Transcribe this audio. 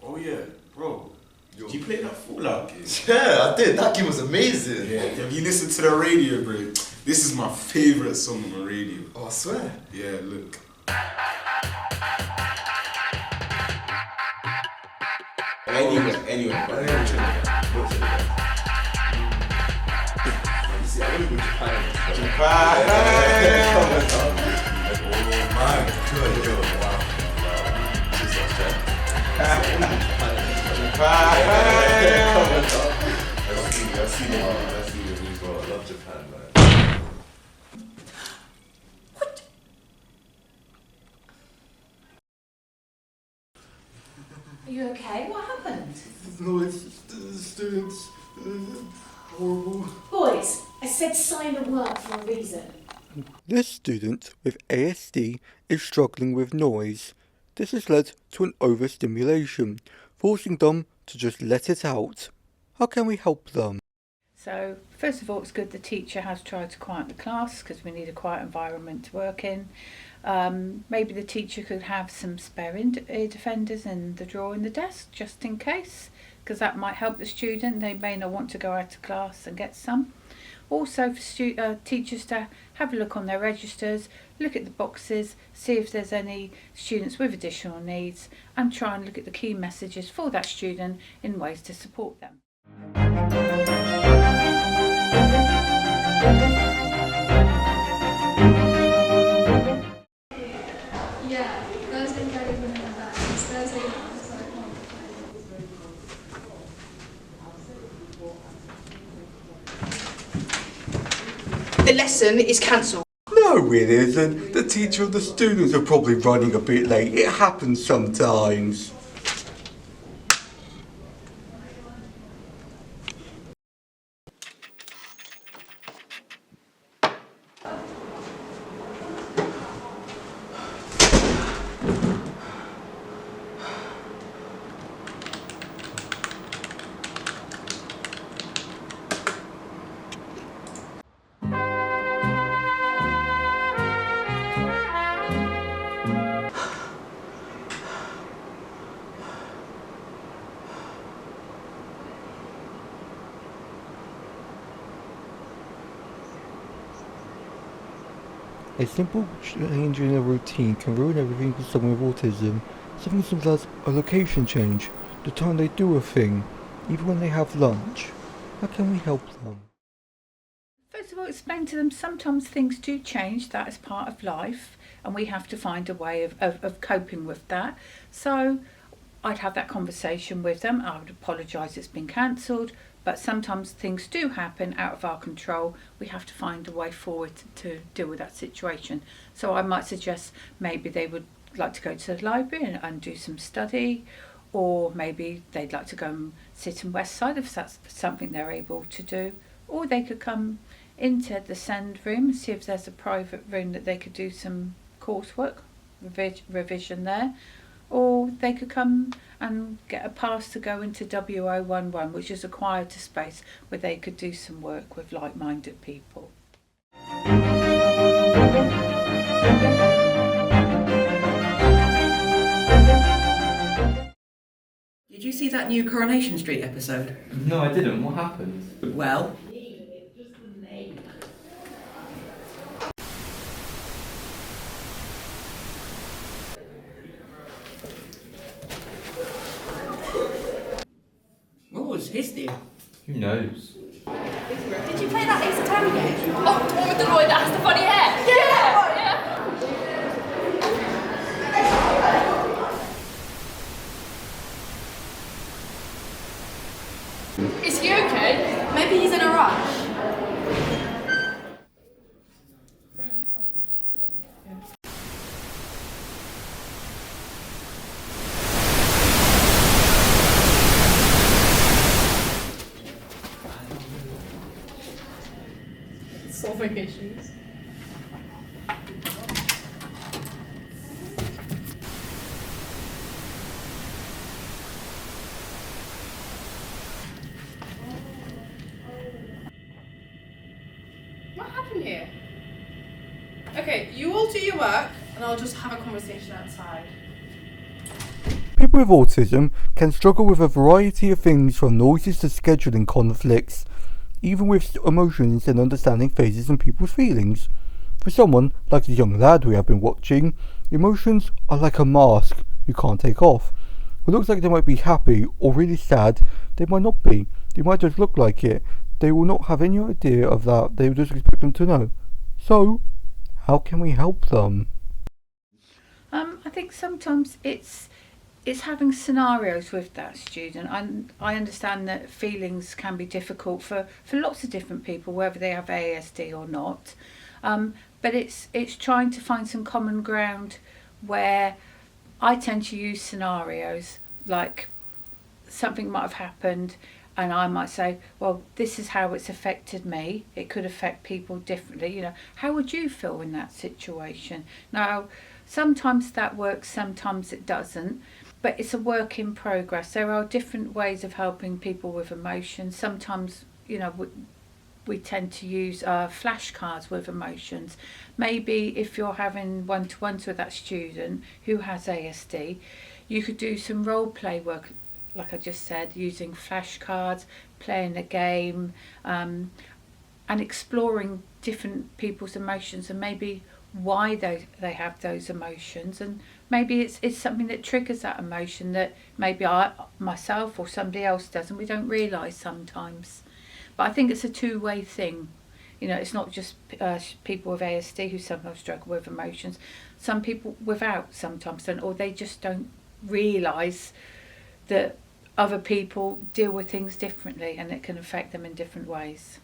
Oh yeah, bro. Did you play that Fallout game? Yeah, I did. That game was amazing. Yeah. Have you listened to the radio, bro? This is my favourite song on the radio. Oh, I swear. Yeah, look. Anyway, but You see, I want to go to Japan. Oh my god, yo, wow. I've seen it as well. I love Japan, man. Are you okay? What happened? No, it's the students. Horrible. Boys, I said sign the work for a reason. This student with ASD is struggling with noise. This has led to an overstimulation, forcing them to just let it out. How can we help them? So, first of all, it's good the teacher has tried to quiet the class because we need a quiet environment to work in. Maybe the teacher could have some spare ear defenders in the drawer in the desk, just in case, because that might help the student. They may not want to go out of class and get some. Also, for teachers to have a look on their registers, look at the boxes, see if there's any students with additional needs, and try and look at the key messages for that student in ways to support them. Yeah, Thursday, Friday, we're in that. It's Thursday now, so I can't. The lesson is cancelled. No, it isn't. The teacher and the students are probably running a bit late. It happens sometimes. A simple change in a routine can ruin everything for someone with autism. Something simple as a location change, the time they do a thing, even when they have lunch. How can we help them? First of all, explain to them sometimes things do change, that is part of life, and we have to find a way of coping with that. So I'd have that conversation with them. I would apologise it's been cancelled, but sometimes things do happen out of our control. We have to find a way forward to deal with that situation. So I might suggest maybe they would like to go to the library and do some study, or maybe they'd like to go and sit in West Side if that's something they're able to do, or they could come into the SEND room and see if there's a private room that they could do some coursework, revision there, or they could come and get a pass to go into W011, which is a quieter space where they could do some work with like-minded people. Did you see that new Coronation Street episode? No, I didn't. What happened? Well, what was his deal? Who knows? Did you play that Ace Attorney game? Oh, the one with the lawyer that has the funny hair? Yeah! Is he okay? Maybe he's in a rush. Solving issues. What happened here? Okay, you all do your work, and I'll just have a conversation outside. People with autism can struggle with a variety of things from noises to scheduling conflicts, even with emotions and understanding phases in people's feelings. For someone like the young lad we have been watching, emotions are like a mask you can't take off. It looks like they might be happy or really sad, they might not be. They might just look like it. They will not have any idea of that. They will just expect them to know. So, how can we help them? I think sometimes it's having scenarios with that student. I understand that feelings can be difficult for lots of different people, whether they have ASD or not. But it's trying to find some common ground where I tend to use scenarios like something might have happened and I might say, well, this is how it's affected me. It could affect people differently. You know, how would you feel in that situation? Now, sometimes that works, sometimes it doesn't, but it's a work in progress. There are different ways of helping people with emotions. Sometimes, you know, we tend to use flashcards with emotions. Maybe if you're having one-to-ones with that student who has ASD, you could do some role play work, like I just said, using flashcards, playing a game, and exploring different people's emotions and maybe why they have those emotions, and maybe it's something that triggers that emotion that maybe I myself or somebody else does and we don't realise sometimes. But I think it's a two-way thing. You know, it's not just people with ASD who sometimes struggle with emotions. Some people without sometimes don't, or they just don't realise that other people deal with things differently and it can affect them in different ways.